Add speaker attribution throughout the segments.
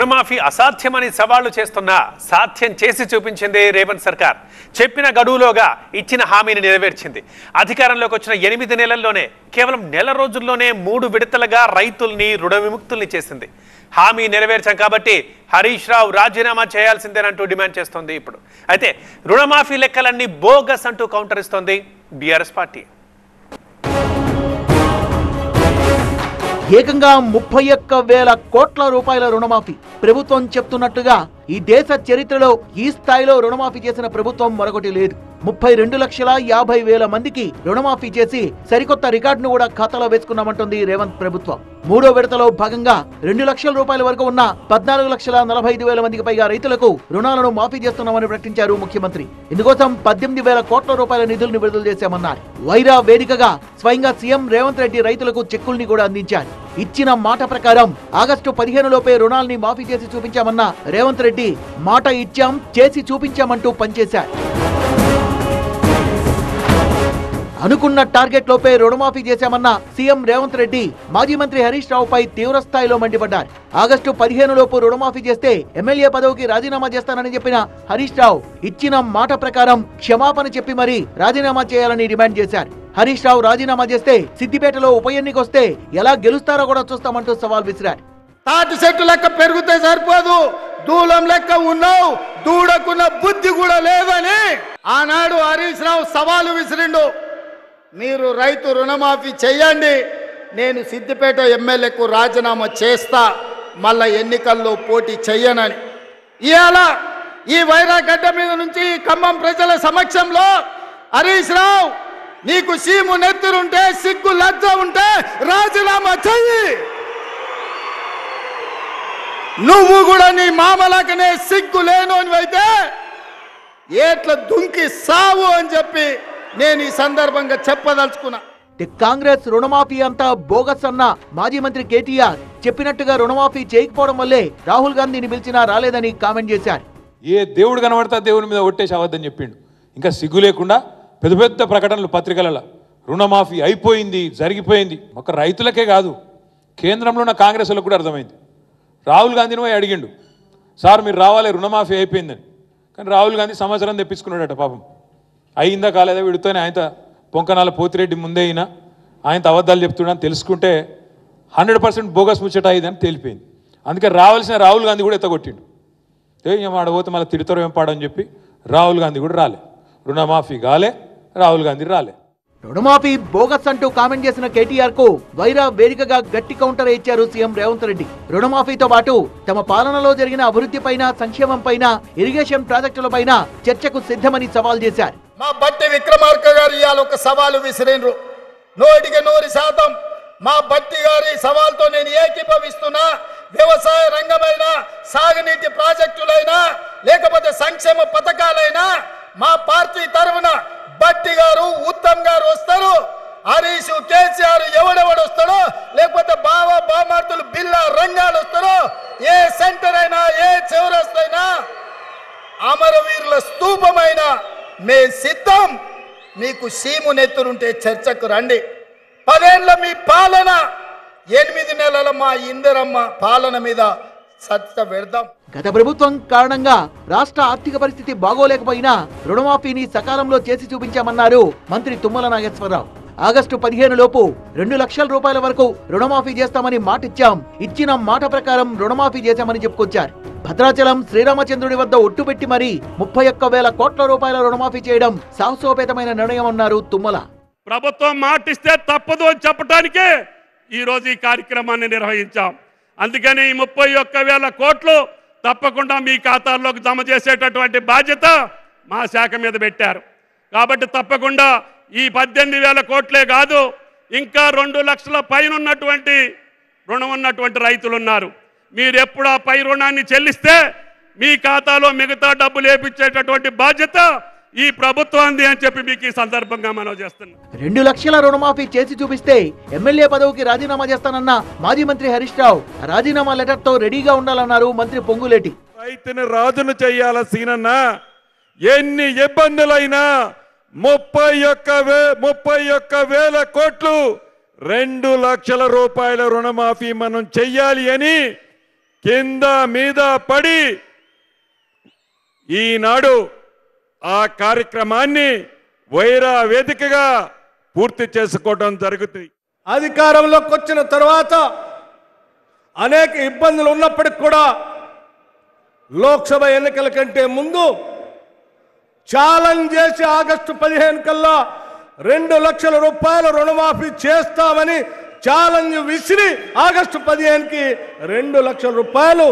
Speaker 1: రుణమాఫీ అసాధ్యమని సవాళ్లు చేస్తున్నా సాధ్యం చేసి చూపించింది రేవంత్ సర్కార్. చెప్పిన గడువులోగా ఇచ్చిన హామీని నెరవేర్చింది. అధికారంలోకి వచ్చిన 8 నెలల్లోనే కేవలం నెల రోజుల్లోనే 3 విడతలుగా రైతుల్ని రుణ విముక్తుల్ని చేసింది. హామీ నెరవేర్చాం కాబట్టి హరీష్ రావు రాజీనామా చేయాల్సిందేనంటూ డిమాండ్ చేస్తోంది. ఇప్పుడు అయితే రుణమాఫీ లెక్కలన్నీ బోగస్ అంటూ కౌంటర్ ఇస్తోంది బీఆర్ఎస్ పార్టీ.
Speaker 2: ఏకంగా 31,000 కోట్ల రూపాయల రుణమాఫీ. ప్రభుత్వం చెప్తున్నట్టుగా ఈ దేశ చరిత్రలో ఈ స్థాయిలో రుణమాఫీ చేసిన ప్రభుత్వం మరొకటి లేదు. 32,50,000 మందికి రుణమాఫీ చేసి సరికొత్త రికార్డును కూడా ఖాతాలో వేసుకున్నామంటుంది రేవంత్ ప్రభుత్వం. 3వ విడతలో భాగంగా 2 లక్షల రూపాయల వరకు ఉన్న 14,45,000 మందికి పైగా రైతులకు రుణాలను మాఫీ చేస్తున్నామని ప్రకటించారు ముఖ్యమంత్రి. ఇందుకోసం 18,000 కోట్ల రూపాయల నిధులను విడుదల చేశామన్నారు. వైరా వేదికగా స్వయంగా సీఎం రేవంత్ రెడ్డి రైతులకు చెక్కుల్ని కూడా అందించారు. ఇచ్చిన మాట ప్రకారం ఆగస్టు 15 లోపే రుణాల్ని మాఫీ చేసి చూపించామన్న రేవంత్ రెడ్డి మాట ఇచ్చాం చేసి చూపించామంటూ పనిచేశారు. అనుకున్న టార్గెట్ లోపే రుణమాఫీ చేశామన్న సీఎం రేవంత్ రెడ్డి మాజీ మంత్రి హరీష్ రావుపై తీవ్ర స్థాయిలో మండిపడ్డారు. ఆగస్టు 15 లోపు రుణమాఫీ చేస్తే ఎమ్మెల్యే పదవికి రాజీనామా చేస్తానని చెప్పిన హరీష్ రావు ఇచ్చిన మాట ప్రకారం క్షమాపణ చెప్పి మరీ రాజీనామా చేయాలని డిమాండ్ చేశారు. హరీష్ రావు రాజీనామా చేస్తే సిద్దిపేటలో ఉప ఎన్నిక వస్తే ఎలా గెలుస్తారో కూడా చూస్తామంటూ సవాల్ విసిరారు.
Speaker 3: తాటి చెట్టు లెక్క పెరిగితే సరిపోదు, దూలం లెక్క ఉన్నావు, దూడకున్న బుద్ధి కూడా లేదని ఆనాడు హరీష్ రావు సవాలు విసిరిండు. మీరు రైతు రుణమాఫీ చెయ్యండి, నేను సిద్దిపేట ఎమ్మెల్యేకు రాజీనామా చేస్తా, మళ్ళా ఎన్నికల్లో పోటీ చెయ్యనని. ఇవాళ ఈ వైరాగడ్డ మీద నుంచి ఖమ్మం ప్రజల సమక్షంలో హరీష్ రావు నీకు సీము నెత్తురుంటే సిగ్గు లజ్జ ఉంటే రాజీనామా చెయ్యి, నువ్వు కూడా నీ మామలాకనే సిగ్గు లేనోనివైతే ఏట్ల దుంకి సావు అని చెప్పి నేను ఈ సందర్భంగా చెప్పదలుచుకున్నా.
Speaker 2: కాంగ్రెస్ రుణమాఫీ అంతా బోగస్ అన్న మాజీ మంత్రి కేటీఆర్ చెప్పినట్టుగా రుణమాఫీ చేయకపోవడం వల్లే రాహుల్ గాంధీని పిలిచినా రాలేదని కామెంట్ చేశారు.
Speaker 4: ఏ దేవుడు కనబడతా దేవుని మీద ఒట్టేసి అవద్దని చెప్పిండు. ఇంకా సిగ్గు లేకుండా పెద్ద పెద్ద ప్రకటనలు పత్రికలలో రుణమాఫీ అయిపోయింది, జరిగిపోయింది. ఒక రైతులకే కాదు, కేంద్రంలో ఉన్న కాంగ్రెస్ వాళ్ళకు కూడా అర్థమైంది. రాహుల్ గాంధీని పోయి అడిగిండు, సార్ మీరు రావాలి రుణమాఫీ అయిపోయిందని. కానీ రాహుల్ గాంధీ సంవత్సరం తెప్పించుకున్నాడట. పాపం అయిందా కాలేదా వీడితోనే ఆయన పొంకనాల పోతిరెడ్డి ముందే అయినా ఆయన అబద్ధాలు చెప్తున్నాడని తెలుసుకుంటే 100% బోగస్ ముచ్చట అయిందని తేలిపోయింది. అందుకే రావాల్సిన రాహుల్ గాంధీ కూడా ఎత్తగొట్టిండు. ఏం ఆడబోతే మళ్ళీ తిడతారు ఏం పాడని చెప్పి రాహుల్ గాంధీ కూడా రాలే, రుణమాఫీ కాలే, రాహుల్ గాంధీ రాలే.
Speaker 2: రుణమాఫీ బోగస్ అంటూ కామెంట్ చేసిన కేటీఆర్ కు వైరా వేదికగా గట్టి కౌంటర్ ఇచ్చారు సీఎం రేవంత్ రెడ్డి. రుణమాఫీతో పాటు తమ పాలనలో జరిగిన అభివృద్ధి పైన, సంక్షేమం పైన, ఇరిగేషన్ ప్రాజెక్టుల పైన చర్చకు సిద్ధమని సవాల్ చేశారు.
Speaker 3: మా బట్టి విక్రమార్క గారు ఇవాళ ఒక సవాలు విసిరిండ్రు. 100% మా బట్టి గారి సవాల్తో నేను ఏకీభవిస్తున్నా. వ్యవసాయ రంగమైనా, సాగునీటి ప్రాజెక్టులైనా, లేకపోతే సంక్షేమ పథకాలైనా మా పార్టీ తరఫున బట్టి గారు, ఉత్తమ్ గారు వస్తారు, హరీష్, కేసీఆర్ ఎవడెవడు వస్తాడో, లేకపోతే బావా బామార్తులు బిల్లా రంగాలు వస్తారో, ఏ సెంటర్ అయినా, ఏ చౌరస్తైనా, అమరవీరుల స్తూపమైనా మే సిద్ధం. మీకు సీము నెత్తురుంటే చర్చకు రండి. 10 ఏళ్ల మీ పాలన, 8 నెలల మా ఇందిరమ్మ పాలన మీద చర్చ పెడదాం.
Speaker 2: గత ప్రభుత్వం కారణంగా రాష్ట్ర ఆర్థిక పరిస్థితి బాగోలేకపోయినా రుణమాఫీని సకాలంలో చేసి చూపించామన్నారు మంత్రి తుమ్మల నాగేశ్వరరావు. ఆగస్టు 15 లోపు 2 లక్షల రూపాయల వరకు రుణమాఫీ చేస్తామని మాటిచ్చాం, ఇచ్చిన మాట ప్రకారం రుణమాఫీ చేశామని చెప్పుకొచ్చారు. భద్రాచలం శ్రీరామచంద్రుడి వద్ద ఒట్టుపెట్టి మరీ 31,000 కోట్ల రూపాయల రుణమాఫీ చేయడం సాహసోపేతమైన నిర్ణయం అన్నారు తుమ్మల.
Speaker 5: ప్రభుత్వం మాటిస్తే తప్పదు అని చెప్పడానికే ఈరోజు ఈ కార్యక్రమాన్ని నిర్వహించాం. అందుకని 31,000 కోట్లు తప్పకుండా మీ ఖాతాల్లోకి జమ చేసేటటువంటి బాధ్యత మా శాఖ మీద పెట్టారు. కాబట్టి తప్పకుండా ఈ 18,000 కోట్లే కాదు, ఇంకా 2 లక్షల పైన ఉన్నటువంటి రుణం ఉన్నటువంటి రైతులు ఉన్నారు. మీరు ఎప్పుడు ఆ పై రుణాన్ని చెల్లిస్తే మీ ఖాతాలో మిగతా డబ్బులు వేపించేటటువంటి బాధ్యత ఈ ప్రభుత్వాన్ని అని చెప్పి మీకు ఈ సందర్భంగా మనం చేస్తున్నాం.
Speaker 2: 2 లక్షల రుణమాఫీ చేసి చూపిస్తే ఎమ్మెల్యే పదవికి రాజీనామా చేస్తానన్న మాజీ మంత్రి హరీష్ రావు రాజీనామా లెటర్ తో రెడీగా ఉండాలన్నారు మంత్రి పొంగులేటి.
Speaker 6: రైతుని రాజును చెయ్యాల సీనన్న, ఎన్ని ఇబ్బందులైనా 31,000 కోట్లు 2 లక్షల రూపాయల రుణమాఫీ మనం చెయ్యాలి అని కింద మీద పడి ఈనాడు ఆ కార్యక్రమాన్ని వైరా వేదికగా పూర్తి చేసుకోవడం జరుగుతుంది.
Speaker 7: అధికారంలోకి వచ్చిన తర్వాత అనేక ఇబ్బందులు ఉన్నప్పటికి కూడా లోక్సభ ఎన్నికల కంటే ముందు ఛాలెంజ్ చేసి ఆగస్టు 15 కల్లా 2 లక్షల రూపాయల రుణమాఫీ చేస్తామని ఛాలెంజ్ విసిరి ఆగస్టు 15కి 2 లక్షల రూపాయలు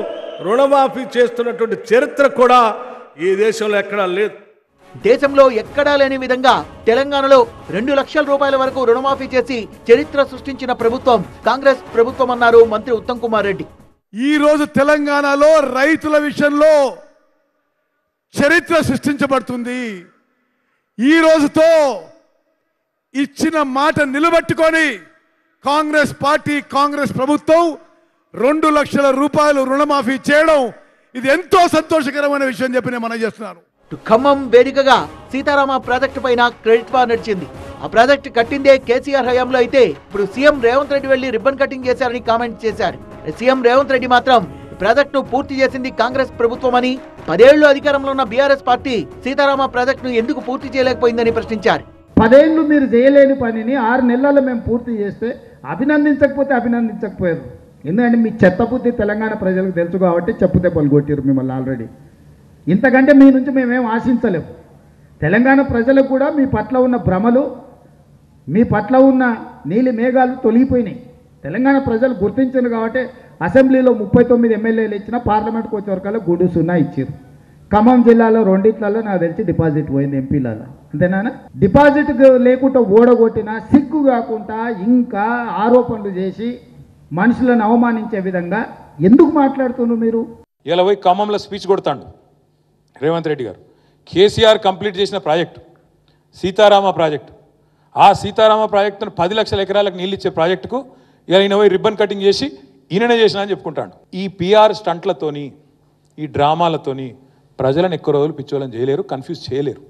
Speaker 7: రుణమాఫీ చేస్తున్నటువంటి చరిత్ర కూడా ఈ దేశంలో ఎక్కడా లేదు.
Speaker 2: దేశంలో ఎక్కడా లేని విధంగా తెలంగాణలో 2 లక్షల రూపాయల వరకు రుణమాఫీ చేసి చరిత్ర సృష్టించిన ప్రభుత్వం కాంగ్రెస్ ప్రభుత్వం అన్నారు మంత్రి ఉత్తమ్ కుమార్ రెడ్డి.
Speaker 8: ఈ రోజు తెలంగాణలో రైతుల విషయంలో చరిత్ర సృష్టించబడుతుంది. ఈ రోజుతో ఇచ్చిన మాట నిలబెట్టుకొని కాంగ్రెస్ పార్టీ కాంగ్రెస్ ప్రభుత్వం 2 లక్షల రూపాయలు రుణమాఫీ చేయడం ఇది ఎంతో సంతోషకరమైన విషయం చెప్పి నేను మనం చేస్తున్నాను.
Speaker 2: ఖమ్మం వేదికగా సీతారామ ప్రాజెక్టు పైన క్రెడిట్ వార్ నడిచింది. ఆ ప్రాజెక్టు కట్టిందే కేసీఆర్ హయాంలో అయితే ఇప్పుడు సీఎం రేవంత్ రెడ్డి వెళ్లి రిబ్బన్ కటింగ్ చేశారని కామెంట్ చేశారు. సీఎం రేవంత్ రెడ్డి మాత్రం ప్రాజెక్టును పూర్తి చేసింది కాంగ్రెస్ ప్రభుత్వం అని, 10 ఏళ్లు అధికారంలో ఉన్న బీఆర్ఎస్ పార్టీ సీతారామ ప్రాజెక్టును ఎందుకు పూర్తి చేయలేకపోయిందని ప్రశ్నించారు.
Speaker 9: 10 ఏళ్లు మీరు చేయలేని పనిని 6 నెలల్లో మేము పూర్తి చేస్తే అభినందించకపోయారు. ఎందుకంటే మీ చెత్త బుద్ధి తెలంగాణ ప్రజలకు తెలుసు కాబట్టి చెప్పుతే పలుగొట్టారు మిమ్మల్ని ఆల్రెడీ. ఇంతకంటే మీ నుంచి మేమేం ఆశించలేము. తెలంగాణ ప్రజలకు కూడా మీ పట్ల ఉన్న భ్రమలు, మీ పట్ల ఉన్న నీలి మేఘాలు తొలగిపోయినాయి. తెలంగాణ ప్రజలు గుర్తించారు కాబట్టి అసెంబ్లీలో 39 ఎమ్మెల్యేలు ఇచ్చిన పార్లమెంట్కి వచ్చే వరకల్లా గుడు 0 ఇచ్చారు. ఖమ్మం జిల్లాలో 2 నాకు తెలిసి డిపాజిట్ పోయింది ఎంపీలలో. అంతేనా? డిపాజిట్ లేకుండా ఓడగొట్టినా సిగ్గు కాకుండా ఇంకా ఆరోపణలు చేసి మనుషులను అవమానించే విధంగా ఎందుకు మాట్లాడుతున్నారు మీరు?
Speaker 4: ఇలా పోయి ఖమ్మంలో స్పీచ్ కొడతాడు రేవంత్ రెడ్డి గారు. కేసీఆర్ కంప్లీట్ చేసిన ప్రాజెక్టు సీతారామ ప్రాజెక్టు. ఆ సీతారామ ప్రాజెక్టును 10 లక్షల ఎకరాలకు నీళ్ళు ఇచ్చే ప్రాజెక్టుకు ఇలా ఈయన పోయి రిబ్బన్ కటింగ్ చేసి ఈయననే చేసినా అని చెప్పుకుంటాడు. ఈ పిఆర్ స్టంట్లతోని ఈ డ్రామాలతోని ప్రజలను ఎక్కువ రోజులు పిచ్చోళ్ళని చేయలేరు, కన్ఫ్యూజ్ చేయలేరు.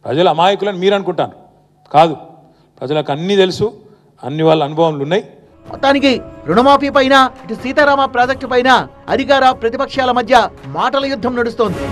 Speaker 4: ప్రజల అమాయకులని మీరు అనుకుంటాను కాదు, ప్రజలకు అన్నీ తెలుసు, అన్ని వాళ్ళ అనుభవాలు ఉన్నాయి.
Speaker 2: మొత్తానికి రుణమాఫీ పైన ఇటు సీతారామ ప్రాజెక్టు పైన అధికార ప్రతిపక్షాల మధ్య మాటల యుద్ధం నడుస్తోంది.